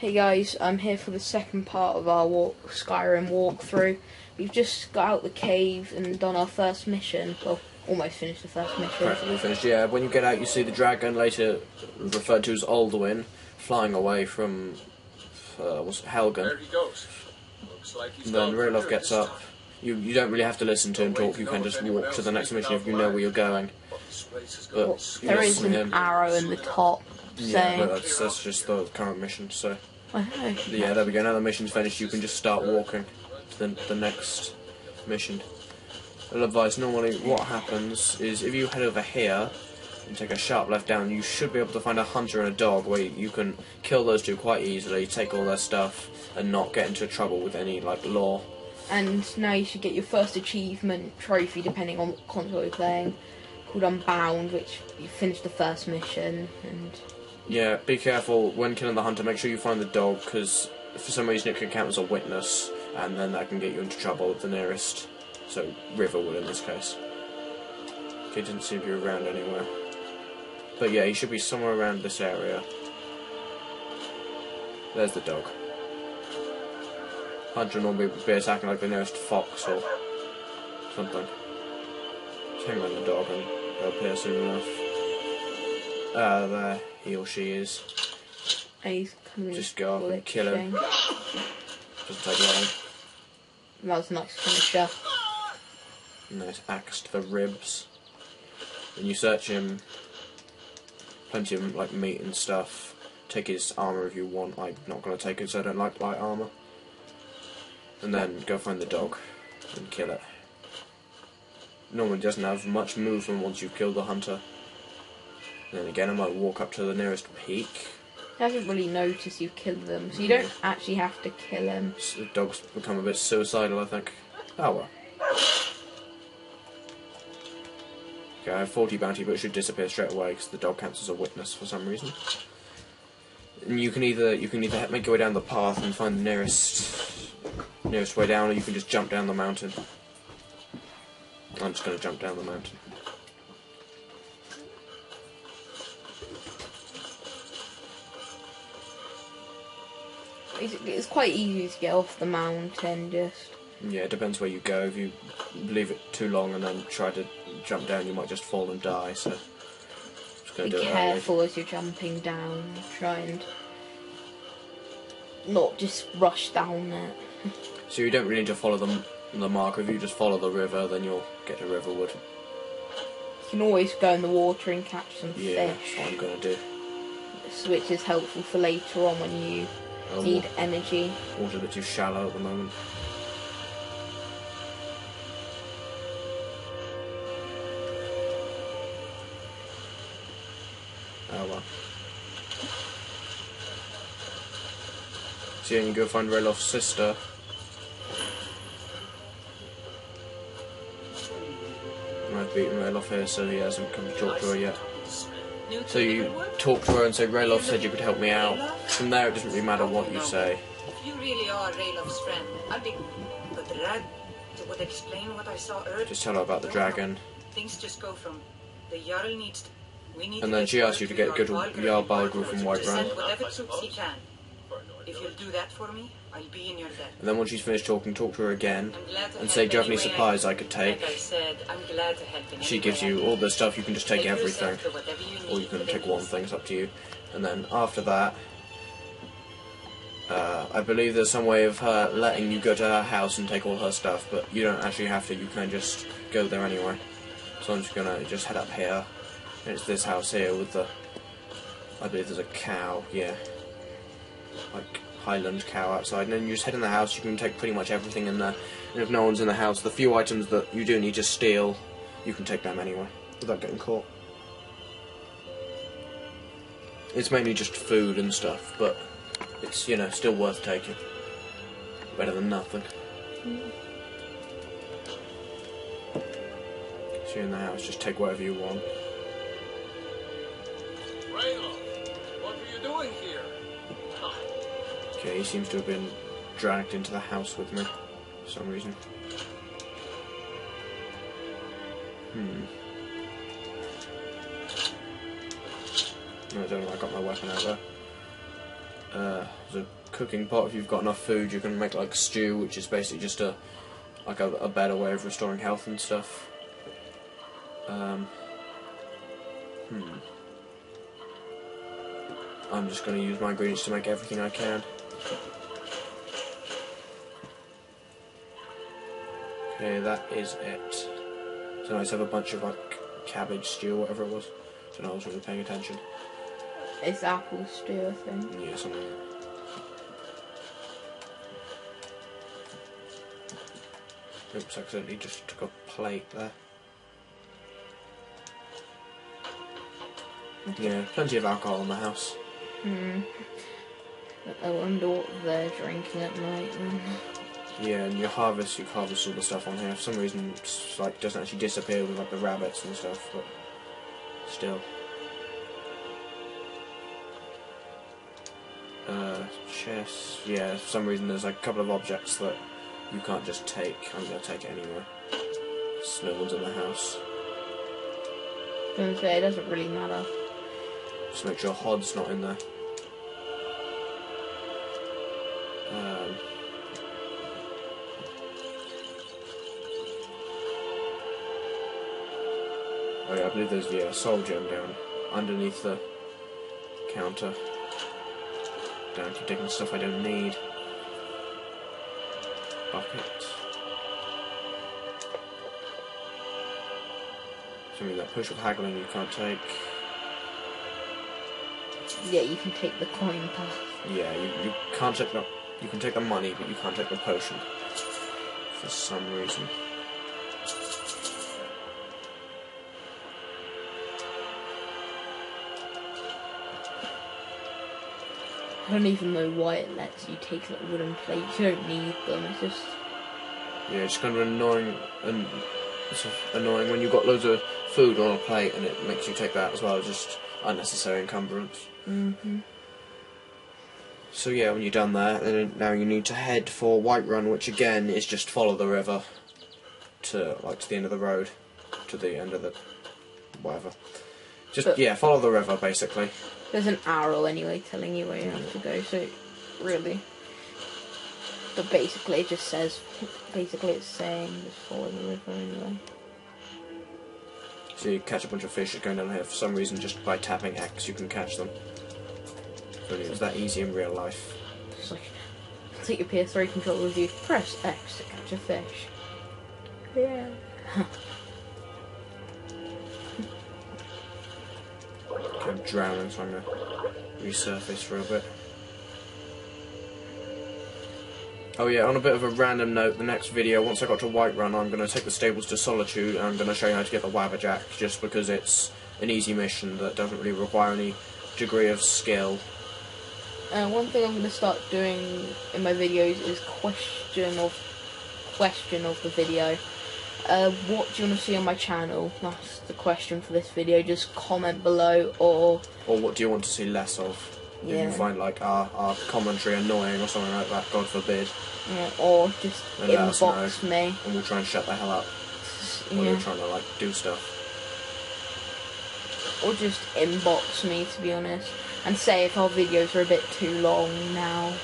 Hey guys, I'm here for the second part of our Skyrim walkthrough. We've just got out the cave and done our first mission. Well, almost finished the first mission. Practically finished, yeah. When you get out, you see the dragon, later referred to as Alduin, flying away from Helgen. There he goes. Looks like he's And then gone for Ralof good gets this up. time. You don't really have to listen to him talk, you can just walk to the next mission if you know where you're going. This place is But going There is listen to an him. arrow in the top Yeah, saying... but that's just the current mission, so... I don't know. Yeah, there we go, now the mission's finished, you can just start walking to the next mission. I'll advise, normally what happens is if you head over here and take a sharp left down, you should be able to find a hunter and a dog where you can kill those two quite easily, take all their stuff, and not get into trouble with any, like, law. And now you should get your first achievement trophy, depending on what console you're playing, called Unbound, which you finished the first mission, and... Yeah, be careful when killing the hunter, make sure you find the dog, because for some reason it can count as a witness, and then that can get you into trouble with the nearest, so Riverwood in this case. Okay, didn't seem to be around anywhere. But yeah, he should be somewhere around this area. There's the dog. Hunter normally would be attacking like the nearest fox or something. Just hang around the dog and they'll appear soon enough. There he or she is. And he's coming. Just go up and kill him. Doesn't take long. That was a nice finisher. Nice axe to the ribs. When you search him, plenty of like meat and stuff. Take his armour if you want. I'm not going to take it because I don't like light armour. And then go find the dog and kill it. Normally doesn't have much movement once you've killed the hunter. And then again I might walk up to the nearest peak. He doesn't really notice you've killed them, so you don't actually have to kill him. The dog's become a bit suicidal, I think. Oh well. Okay, I have 40 bounty, but it should disappear straight away because the dog counts as a witness for some reason. And you can either make your way down the path and find the nearest way down, or you can just jump down the mountain. I'm just going to jump down the mountain. It's quite easy to get off the mountain, just... Yeah, it depends where you go. If you leave it too long and then try to jump down, you might just fall and die, so... Just gonna Be do it careful as you're jumping down. Try and not just rush down it. So you don't really need to follow the marker. If you just follow the river, then you'll get to Riverwood. You can always go in the water and catch some Yeah, fish. that's what I'm going to do. Which is helpful for later on when you need energy. Water's a bit too shallow at the moment. Oh well. So yeah, you go find Ralof's sister. I've beaten Ralof here, so he hasn't come to talk to her yet. So you talk to her and say, Ralof said you could help me out. From there, it doesn't really matter what you say. If you really are Ralof's friend, I'd be glad to would explain what I saw earlier. Just tell her about the dragon. Things just go from the Jarl needs to, we need And to then she asks you to get good Jarl Balgruuf from to send Whiterun. whatever troops he can. If you'll do that for me, I'll be in your debt. And then once she's finished talking, talk to her again. I'm glad to And help say, do you have any way supplies I could take? Like I said, I'm glad to help in She any gives way I you can. all the stuff, you can just take Make everything. yourself to whatever you Or you need can for the take one peace. thing, it's up to you. And then after that, I believe there's some way of her letting you go to her house and take all her stuff, but you don't actually have to, you can just go there anyway. So I'm just gonna just head up here. And it's this house here with the, I believe there's a cow, yeah. Like Highland cow outside, and then you just head in the house, you can take pretty much everything in there. And if no one's in the house, the few items that you do need to steal, you can take them anyway, without getting caught. It's mainly just food and stuff, but it's, you know, still worth taking. Better than nothing. So you're in the house, just take whatever you want. Ralof, what were you doing here? Okay, he seems to have been dragged into the house with me for some reason. No, I don't know, I got my weapon out there. There's a cooking pot. If you've got enough food, you can make like stew, which is basically just a better way of restoring health and stuff. I'm just going to use my ingredients to make everything I can. Okay, that is it. So I just have a bunch of like cabbage stew or whatever it was. So I was really paying attention. It's apple stew, I think. Yeah, something like that. Oops, I accidentally just took a plate there. Yeah, plenty of alcohol in the house. I wonder what they're drinking at night. Yeah, and you harvest all the stuff on here. For some reason, it's, like, doesn't actually disappear with like the rabbits and stuff, but still. Chest. Yeah, for some reason there's like a couple of objects that you can't just take. I'm gonna take it anyway. No one's in the house. I was gonna say, it doesn't really matter. Just make sure Hod's not in there. Oh yeah, I believe there's a soul gem down underneath the counter. Down to digging stuff I don't need. Bucket. Something that push with haggling you can't take. Yeah, you can take the coin path. Yeah, you can't take the... You can take the money, but you can't take the potion. For some reason. I don't even know why it lets you take like wooden plates. You don't need them. It's just... Yeah, it's kind of annoying, and it's annoying when you've got loads of food on a plate and it makes you take that as well. It's just unnecessary encumbrance. So yeah, when you're done there, then now you need to head for Whiterun, which again is just follow the river to the end of the road, to the end of the whatever. Yeah, follow the river basically. There's an arrow anyway telling you where you have to go. So really, but basically it just says. Basically, it's saying just follow the river anyway. So you catch a bunch of fish going down here. For some reason, just by tapping X, you can catch them. But it was that easy in real life. It's like, take your PS3 controller with you, press X to catch a fish. Yeah. Okay, I'm drowning, so I'm going to resurface for a bit. Oh yeah, on a bit of a random note, the next video, once I got to Whiterun, I'm going to take the stables to Solitude, and I'm going to show you how to get the Wabberjack, just because it's an easy mission that doesn't really require any degree of skill. One thing I'm going to start doing in my videos is question of the video. What do you want to see on my channel? That's the question for this video. Just comment below, or what do you want to see less of? Yeah. If you find like our commentary annoying or something like that, God forbid. Yeah, or just inbox me. And we'll try and shut the hell up. While you're trying to like do stuff. Or just inbox me, to be honest, and say if our videos are a bit too long now.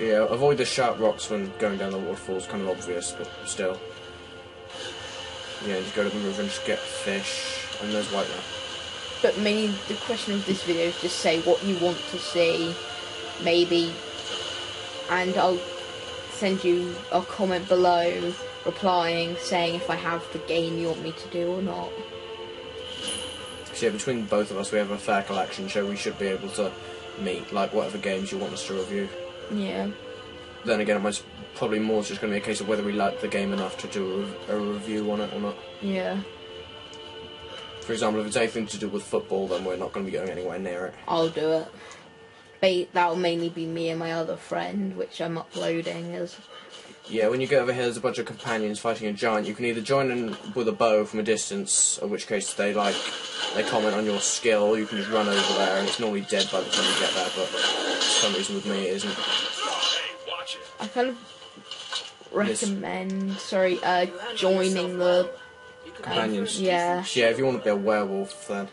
Yeah, avoid the sharp rocks when going down the waterfall. It's kind of obvious, but still. Yeah, just go to the river and just get fish, and there's Whiterun. But mainly the question of this video is just say what you want to see, maybe, and I'll send you a comment below replying saying if I have the game you want me to do or not. So yeah, between both of us we have a fair collection, so we should be able to meet like whatever games you want us to review. Yeah. Then again, it's probably more just going to be a case of whether we like the game enough to do a review on it or not. Yeah. For example, if it's anything to do with football, then we're not going to be going anywhere near it. I'll do it. That'll mainly be me and my other friend, which I'm uploading as... Yeah, when you get over here, there's a bunch of companions fighting a giant. You can either join in with a bow from a distance, in which case they comment on your skill, or you can just run over there, and it's normally dead by the time you get there, but for some reason with me it isn't. I kind of recommend, joining the... Companions. Yeah. Yeah, if you want to be a werewolf, then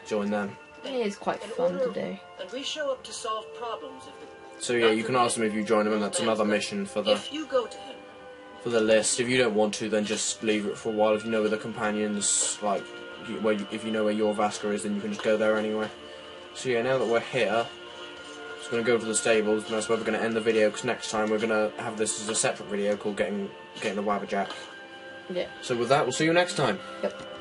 join them. It is quite fun to do. And we show up to solve problems if the So yeah, you can ask him if you join him, and that's another mission for the If you go to him, list. If you don't want to, then just leave it for a while. If you know where the companions, like, if you know where your Vasca is, then you can just go there anyway. So yeah, now that we're here, just going to go to the stables, and that's where we're going to end the video, because next time we're going to have this as a separate video called getting the Wabberjack. Yeah. So with that, we'll see you next time. Yep.